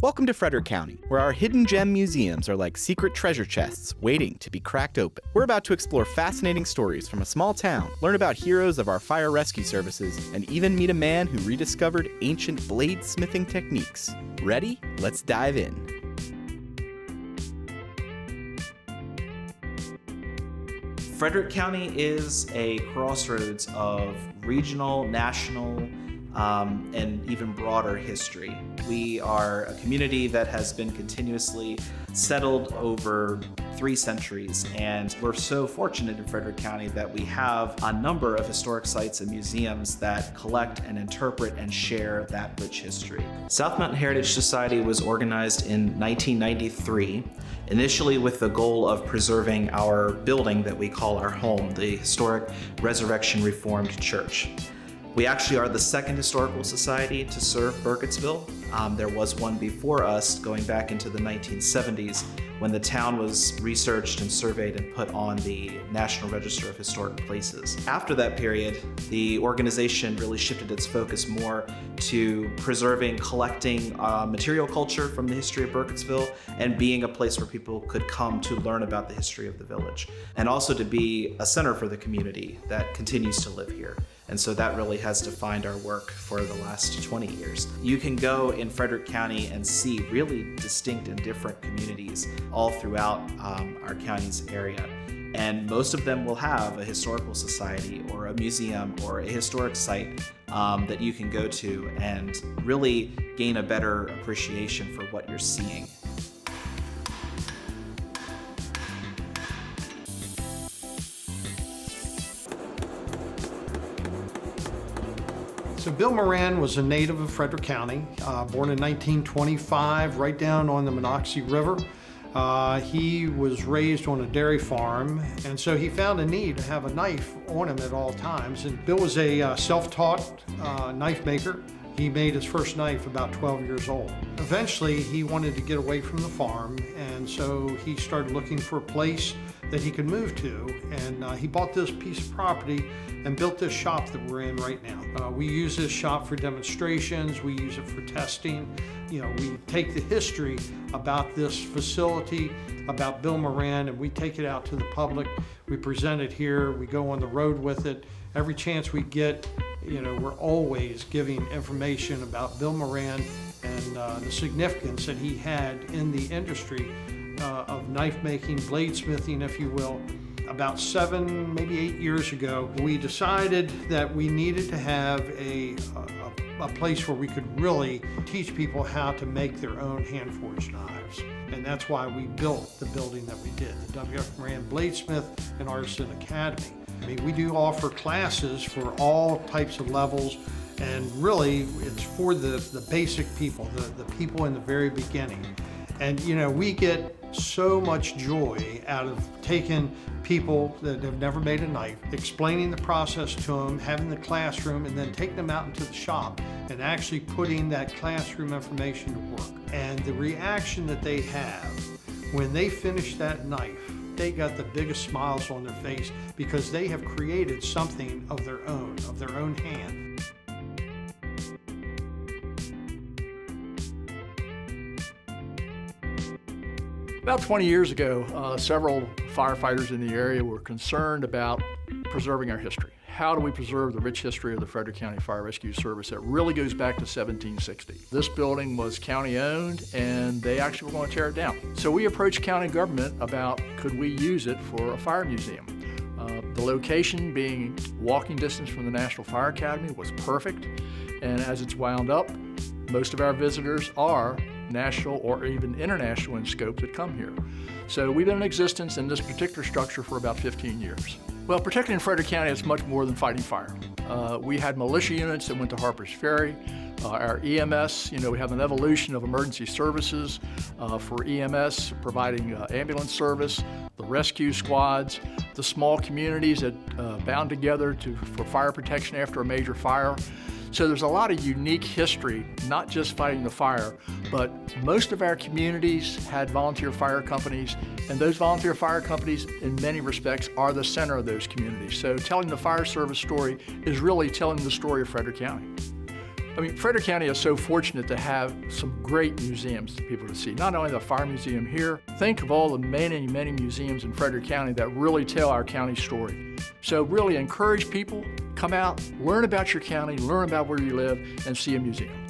Welcome to Frederick County, where our hidden gem museums are like secret treasure chests waiting to be cracked open. We're about to explore fascinating stories from a small town, learn about heroes of our fire rescue services, and even meet a man who rediscovered ancient bladesmithing techniques. Ready? Let's dive in. Frederick County is a crossroads of regional, national, and even broader history. We are a community that has been continuously settled over 3 centuries, and we're so fortunate in Frederick County that we have a number of historic sites and museums that collect and interpret and share that rich history. South Mountain Heritage Society was organized in 1993, initially with the goal of preserving our building that we call our home, the historic Resurrection Reformed Church. We actually are the second historical society to serve Burkittsville. There was one before us going back into the 1970s when the town was researched and surveyed and put on the National Register of Historic Places. After that period, the organization really shifted its focus more to preserving, collecting material culture from the history of Burkittsville and being a place where people could come to learn about the history of the village, and also to be a center for the community that continues to live here. And so that really has defined our work for the last 20 years. You can go in Frederick County and see really distinct and different communities all throughout our county's area. And most of them will have a historical society or a museum or a historic site that you can go to and really gain a better appreciation for what you're seeing. So Bill Moran was a native of Frederick County, born in 1925, right down on the Monocacy River. He was raised on a dairy farm, and so he found a need to have a knife on him at all times. And Bill was a self-taught knife maker. He made his first knife about 12 years old. Eventually, he wanted to get away from the farm, and so he started looking for a place that he could move to, and he bought this piece of property and built this shop that we're in right now. We use this shop for demonstrations, we use it for testing. You know, we take the history about this facility, about Bill Moran, and we take it out to the public. We present it here, we go on the road with it. Every chance we get, you know, we're always giving information about Bill Moran and the significance that he had in the industry of knife making, bladesmithing, if you will. About 7, maybe 8 years ago, we decided that we needed to have a place where we could really teach people how to make their own hand-forged knives. And that's why we built the building that we did, the W.F. Moran Bladesmith and Artisan Academy. I mean, we do offer classes for all types of levels, and really it's for the basic people, the people in the very beginning. And you know, we get so much joy out of taking people that have never made a knife, explaining the process to them, having the classroom, and then taking them out into the shop and actually putting that classroom information to work. And the reaction that they have when they finish that knife, they got the biggest smiles on their face because they have created something of their own hand. About 20 years ago, several firefighters in the area were concerned about preserving our history. How do we preserve the rich history of the Frederick County Fire Rescue Service that really goes back to 1760? This building was county owned and they actually were going to tear it down. So we approached county government about could we use it for a fire museum. The location being walking distance from the National Fire Academy was perfect, and as it's wound up, most of our visitors are national or even international in scope that come here. So we've been in existence in this particular structure for about 15 years. Well, particularly in Frederick County, it's much more than fighting fire. We had militia units that went to Harper's Ferry. Our EMS, we have an evolution of emergency services for EMS, providing ambulance service, the rescue squads, the small communities that bound together for fire protection after a major fire. So there's a lot of unique history, not just fighting the fire, but most of our communities had volunteer fire companies, and those volunteer fire companies, in many respects, are the center of those communities. So telling the fire service story is really telling the story of Frederick County. I mean, Frederick County is so fortunate to have some great museums for people to see. Not only the Fire Museum here, think of all the many, many museums in Frederick County that really tell our county story. So really encourage people, come out, learn about your county, learn about where you live, and see a museum.